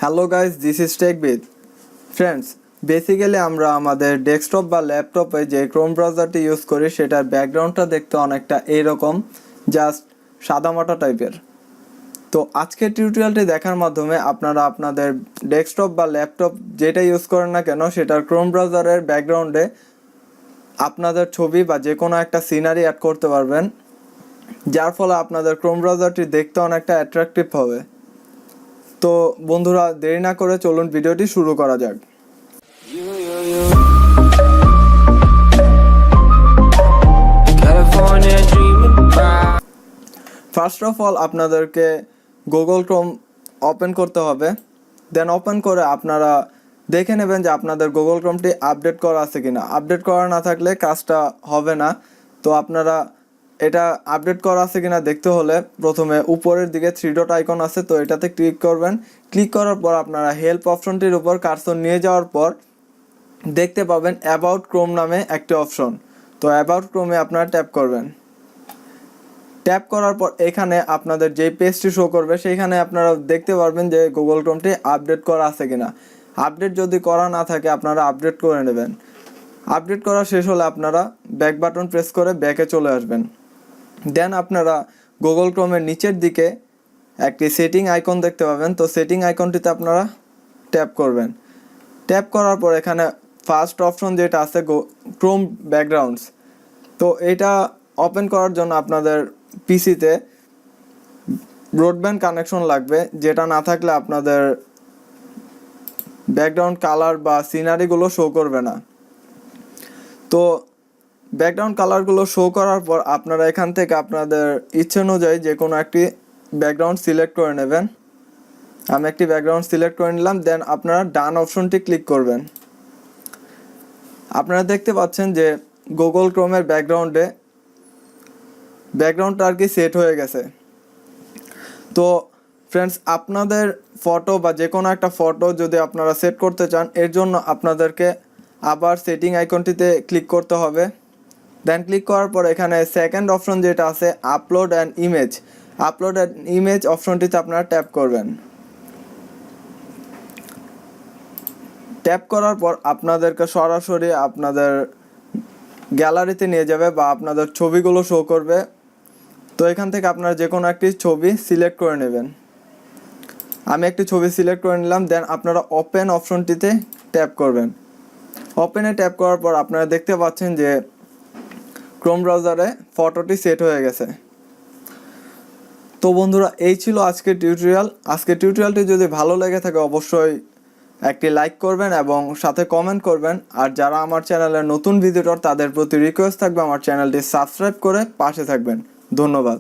Hello guys, this is tech with friends. Basically আমরা আমাদের desktop বা ল্যাপটপে যে ক্রোম ব্রাউজারটি ইউজ করি সেটার ব্যাকগ্রাউন্ডটা দেখতে অনেকটা এইরকম, জাস্ট সাদামাটা টাইপের। তো আজকের টিউটোরিয়ালটি দেখার মাধ্যমে আপনারা আপনাদের ডেস্কটপ বা ল্যাপটপ যেটা ইউজ করেন না কেন সেটার ক্রোম ব্রাউজারের ব্যাকগ্রাউন্ডে আপনাদের ছবি বা যে কোনো একটা সিনারি অ্যাড করতে পারবেন, যার ফলে আপনাদের ক্রোম ব্রাউজারটি দেখতে অনেকটা অ্যাট্রাকটিভ হবে। তো বন্ধুরা, দেরি না করে চলুন ভিডিওটি শুরু করা যাক। ফার্স্ট অফ অল আপনাদেরকে গুগল ক্রোম ওপেন করতে হবে। দেন ওপেন করে আপনারা দেখে নেবেন যে আপনাদের গুগল ক্রোমটি আপডেট করা আছে কিনা। আপডেট করা না থাকলে কাজটা হবে না। তো আপনারা এটা আপডেট করা আছে কিনা দেখতে হলে প্রথমে উপরের দিকে 3 ডট আইকন আছে, তো এটাতে ক্লিক করবেন। ক্লিক করার পর আপনারা হেল্প অপশনটির উপর কার্সর নিয়ে যাওয়ার পর দেখতে পাবেন অ্যাবাউট ক্রোম নামে একটি অপশন। তো অ্যাবাউট ক্রোমে আপনারা ট্যাপ করবেন। ট্যাপ করার পর এখানে আপনাদের যেই পেজটি শো করবে সেইখানে আপনারা দেখতে পারবেন যে গুগল ক্রোমটি আপডেট করা আছে কিনা। আপডেট যদি করা না থাকে আপনারা আপডেট করে নেবেন। আপডেট করা শেষ হলে আপনারা ব্যাক বাটন প্রেস করে ব্যাকে চলে আসবেন। দেন আপনারা গুগল ক্রোমের নিচের দিকে একটি সেটিং আইকন দেখতে পাবেন। তো সেটিং আইকনটিতে আপনারা ট্যাপ করবেন। ট্যাপ করার পর এখানে ফার্স্ট অপশন যেটা আছে ক্রোম ব্যাকগ্রাউন্ডস, তো এটা ওপেন করার জন্য আপনাদের পিসিতে ব্রডব্যান্ড কানেকশন লাগবে, যেটা না থাকলে আপনাদের ব্যাকগ্রাউন্ড কালার বা সিনারিগুলো শো করবে না। তো ব্যাকগ্রাউন্ড কালারগুলো শো করার পর আপনারা এখান থেকে আপনাদের ইচ্ছে অনুযায়ী যে কোনো একটি ব্যাকগ্রাউন্ড সিলেক্ট করে নেবেন। আমি একটি ব্যাকগ্রাউন্ড সিলেক্ট করে নিলাম। দেন আপনারা ডান অপশনটি ক্লিক করবেন। আপনারা দেখতে পাচ্ছেন যে গুগল ক্রোমের ব্যাকগ্রাউন্ডটা আর কি সেট হয়ে গেছে। তো ফ্রেন্ডস, আপনাদের ফটো বা যে কোনো একটা ফটো যদি আপনারা সেট করতে চান, এর জন্য আপনাদেরকে আবার সেটিং আইকনটিতে ক্লিক করতে হবে। দেন ক্লিক করার পর এখানে সেকেন্ড অপশন যেটা আছে আপলোড অ্যান্ড ইমেজ অপশনটিতে আপনারা ট্যাপ করবেন। ট্যাপ করার পর আপনাদেরকে সরাসরি আপনাদের গ্যালারিতে নিয়ে যাবে বা আপনাদের ছবিগুলো শো করবে। তো এখান থেকে আপনারা যে কোনো একটি ছবি সিলেক্ট করে নেবেন। আমি একটি ছবি সিলেক্ট করে নিলাম। দেন আপনারা ওপেন অপশনটিতে ট্যাপ করবেন। ওপেনে ট্যাপ করার পর আপনারা দেখতে পাচ্ছেন যে ক্রোম ব্রাউজারে ফটোটি সেট হয়ে গেছে। তো বন্ধুরা, এই ছিল আজকের টিউটোরিয়াল। আজকের টিউটোরিয়ালটি যদি ভালো লেগে থাকে অবশ্যই একটি লাইক করবেন এবং সাথে কমেন্ট করবেন। আর যারা আমার চ্যানেলের নতুন ভিজিটর তাদের প্রতি রিকোয়েস্ট থাকবে আমার চ্যানেলটি সাবস্ক্রাইব করে পাশে থাকবেন। ধন্যবাদ।